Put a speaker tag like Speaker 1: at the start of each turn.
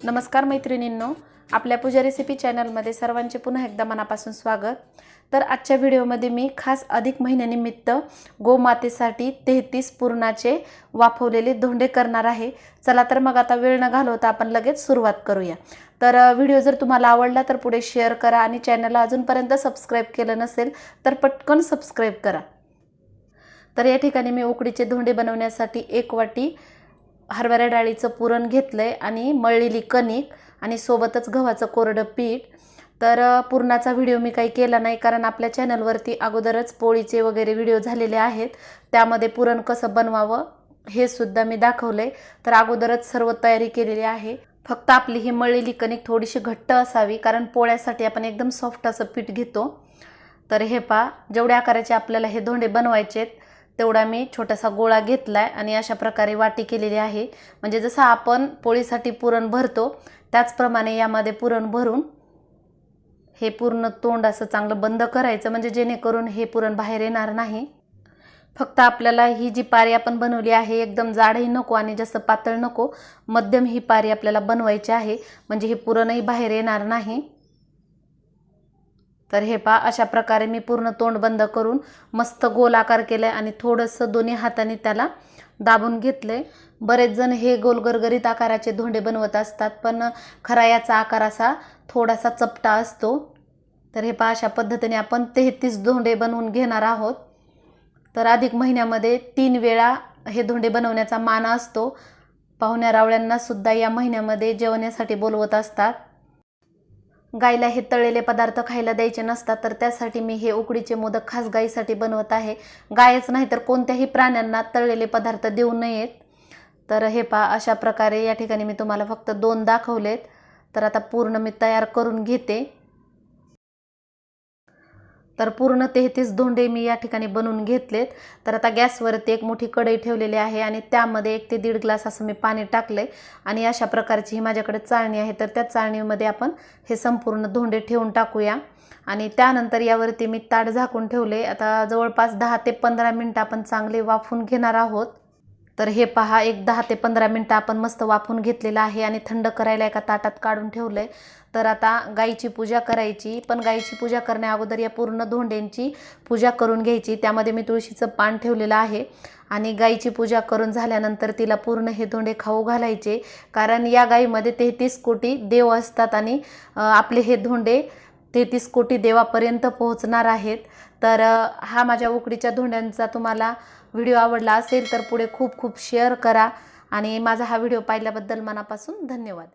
Speaker 1: नमस्कार मैत्रिणींनो, आपल्या पूजा रेसिपी चॅनलमध्ये सर्वांचे पुन्हा एकदा मनापासून स्वागत। तर आजच्या व्हिडिओमध्ये मी खास अधिक महिन्यानिमित्त गोमातेसाठी 33 पुरणाचे वाफवलेले धोंडे करणार आहे। चला तर मग आता वेळ न घालवता आपण लगेच सुरुवात करूया। तर व्हिडिओ जर तुम्हाला आवडला तर पुढे शेअर करा आणि चॅनलला अजूनपर्यंत सबस्क्राइब केलं नसेल तर पटकन सबस्क्राइब करा। तर या ठिकाणी मी उकडीचे धोंडे बनवण्यासाठी 1 वाटी हरभरा डाळीचं पुरण घेतलंय आणि मळलेली कणिक आणि सोबतच गव्हाचं कोरडं पीठ। तर पुरणाचा व्हिडिओ मी काही केला नाही कारण आपल्या चॅनलवरती अगोदरच पोळीचे वगैरे व्हिडिओ झालेले आहेत, त्यामध्ये पुरण कसं बनवावं हे सुद्धा मी दाखवले। तर अगोदरच सर्व तयारी केलेली आहे। फक्त आपली ही मळलेली कणिक थोडीशी घट्ट असावी कारण पोळ्यासाठी आपण एकदम सॉफ्ट असं पीठ घेतो। तर हे पहा, जेवढ्या आकाराचे आपल्याला हे धोंडे बनवायचे तेवढा मी छोटासा गोळा घेतलाय आणि अशा प्रकारे वाटी केलेली आहे। म्हणजे जसं आपण पोळीसाठी पुरण भरतो त्याचप्रमाणे यामध्ये पुरण भरून हे पूर्ण तोंड असं चांगलं बंद करायचं, म्हणजे जेणेकरून हे पुरण बाहेर येणार नाही। फक्त आपल्याला ही जी पारी आपण बनवली आहे एकदम जाडही नको आणि जास्त पातळ नको, मध्यम ही पारी आपल्याला बनवायची आहे, म्हणजे हे पुरणही बाहेर येणार नाही। तर हे पहा, अशा प्रकारे मी पूर्ण तोंड बंद करून मस्त गोल आकार केलाय आणि थोडंसं दोन्ही हातांनी त्याला दाबून घेतले। बरेच जण हे गोल गरगरीत आकाराचे धोंडे बनवत असतात, पण खरा याचा आकार असा थोडासा चपटा असतो। तर हे पहा, अशा पद्धतीने आपण 33 धोंडे बनवून घेणार आहोत। तर अधिक महिन्यामध्ये 3 वेळा हे धोंडे बनवण्याचा मान असतो। पाहुण्या रावळ्यांना सुद्धा या महिन्यामध्ये जेवणासाठी बोलवत असतात। गायला हे तळलेले पदार्थ खायला द्यायचे नसतात, तर त्यासाठी मी हे उकडीचे मोदक खास गायीसाठी बनवत आहे। गायच नाही तर कोणत्याही प्राण्यांना तळलेले पदार्थ देऊ नयेत। तर हे पहा, अशा प्रकारे या ठिकाणी मी तुम्हाला फक्त 2 दाखवलेत। तर आता पूर्ण मी तयार करून घेते। तर पूर्ण 33 धोंडे मी या ठिकाणी बनवून घेतलेत। तर आता गॅसवरती एक मोठी कढई ठेवलेली आहे आणि त्यामध्ये 1 ते 1.5 ग्लास असं मी पाणी टाकले आणि अशा प्रकारची ही माझ्याकडे चाळणी आहे। तर त्या चाळणीमध्ये आपण हे संपूर्ण धोंडे ठेवून टाकूया आणि त्यानंतर यावरती मी ताट झाकून ठेवले। आता जवळपास 10 ते 15 मिनिटं आपण चांगले वाफवून घेणार आहोत। तर हे पहा, एक 10 ते 15 मिनिटं आपण मस्त वाफवून घेतलेलं आहे आणि थंड करायला एका ताटात काढून ठेवलंय। तर आता गायीची पूजा करायची, पण गायीची पूजा करण्या अगोदर या पूर्ण धोंड्यांची पूजा करून घ्यायची। त्यामध्ये मी तुळशीचं पान ठेवलेलं आहे आणि गायीची पूजा करून झाल्यानंतर तिला पूर्ण हे धोंडे खाऊ घालायचे, कारण या गायीमध्ये 33 कोटी देव असतात आणि आपले हे धोंडे 33 कोटी देवापर्यंत पोहोचणार आहेत। तर हा माझ्या उकडीच्या धोंड्यांचा तुम्हाला व्हिडिओ आवडला असेल तर पुढे खूप खूप शेअर करा आणि माझा हा व्हिडिओ पाहिल्याबद्दल मनापासून धन्यवाद।